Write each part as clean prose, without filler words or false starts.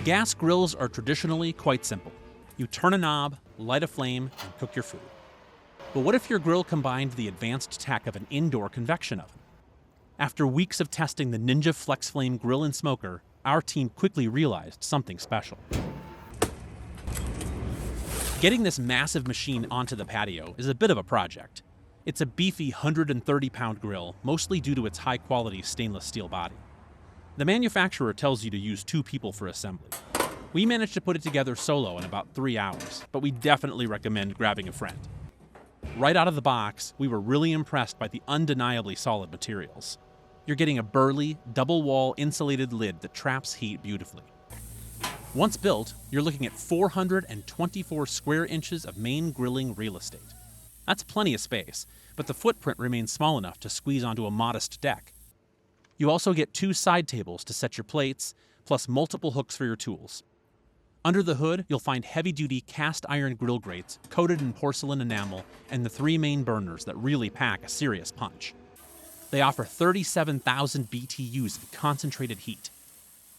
Gas grills are traditionally quite simple. You turn a knob, light a flame, and cook your food. But what if your grill combined the advanced tech of an indoor convection oven? After weeks of testing the Ninja FlexFlame grill and smoker, our team quickly realized something special. Getting this massive machine onto the patio is a bit of a project. It's a beefy 130-pound grill, mostly due to its high-quality stainless steel body. The manufacturer tells you to use 2 people for assembly. We managed to put it together solo in about 3 hours, but we definitely recommend grabbing a friend. Right out of the box, we were really impressed by the undeniably solid materials. You're getting a burly, double-wall insulated lid that traps heat beautifully. Once built, you're looking at 424 square inches of main grilling real estate. That's plenty of space, but the footprint remains small enough to squeeze onto a modest deck. You also get 2 side tables to set your plates, plus multiple hooks for your tools. Under the hood, you'll find heavy-duty cast iron grill grates coated in porcelain enamel and the 3 main burners that really pack a serious punch. They offer 37,000 BTUs of concentrated heat.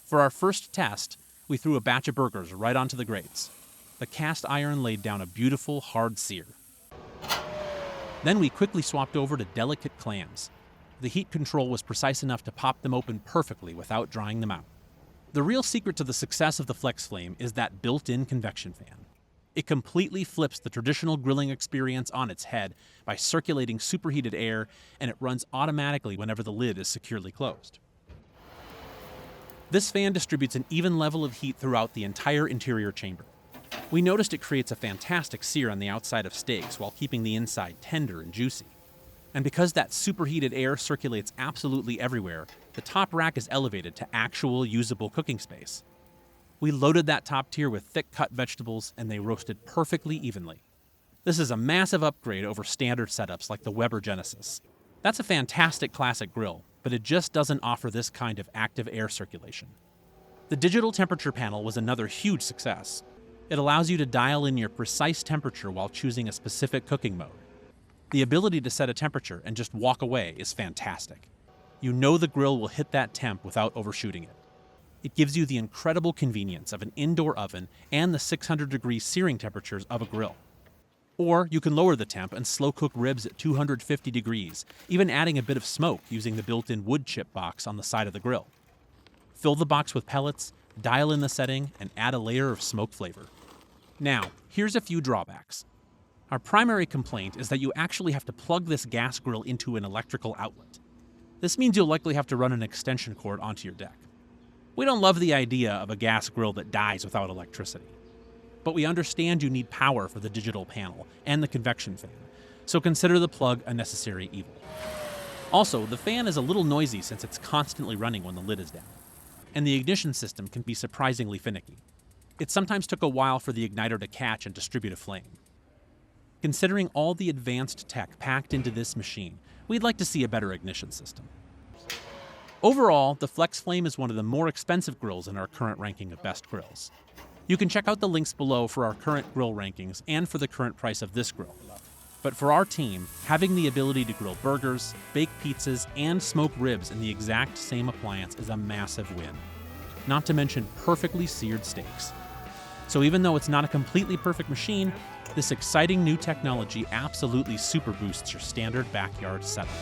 For our first test, we threw a batch of burgers right onto the grates. The cast iron laid down a beautiful, hard sear. Then we quickly swapped over to delicate clams. The heat control was precise enough to pop them open perfectly without drying them out. The real secret to the success of the FlexFlame is that built-in convection fan. It completely flips the traditional grilling experience on its head by circulating superheated air, and it runs automatically whenever the lid is securely closed. This fan distributes an even level of heat throughout the entire interior chamber. We noticed it creates a fantastic sear on the outside of steaks while keeping the inside tender and juicy. And because that superheated air circulates absolutely everywhere, the top rack is elevated to actual usable cooking space. We loaded that top tier with thick-cut vegetables, and they roasted perfectly evenly. This is a massive upgrade over standard setups like the Weber Genesis. That's a fantastic classic grill, but it just doesn't offer this kind of active air circulation. The digital temperature panel was another huge success. It allows you to dial in your precise temperature while choosing a specific cooking mode. The ability to set a temperature and just walk away is fantastic. You know the grill will hit that temp without overshooting it. It gives you the incredible convenience of an indoor oven and the 600-degree searing temperatures of a grill. Or you can lower the temp and slow cook ribs at 250 degrees, even adding a bit of smoke using the built-in wood chip box on the side of the grill. Fill the box with pellets, dial in the setting, and add a layer of smoke flavor. Now, here's a few drawbacks. Our primary complaint is that you actually have to plug this gas grill into an electrical outlet. This means you'll likely have to run an extension cord onto your deck. We don't love the idea of a gas grill that dies without electricity. But we understand you need power for the digital panel and the convection fan, so consider the plug a necessary evil. Also, the fan is a little noisy since it's constantly running when the lid is down, and the ignition system can be surprisingly finicky. It sometimes took a while for the igniter to catch and distribute a flame. Considering all the advanced tech packed into this machine, we'd like to see a better ignition system. Overall, the FlexFlame is one of the more expensive grills in our current ranking of best grills. You can check out the links below for our current grill rankings and for the current price of this grill. But for our team, having the ability to grill burgers, bake pizzas, and smoke ribs in the exact same appliance is a massive win. Not to mention perfectly seared steaks. So even though it's not a completely perfect machine, this exciting new technology absolutely super boosts your standard backyard setup.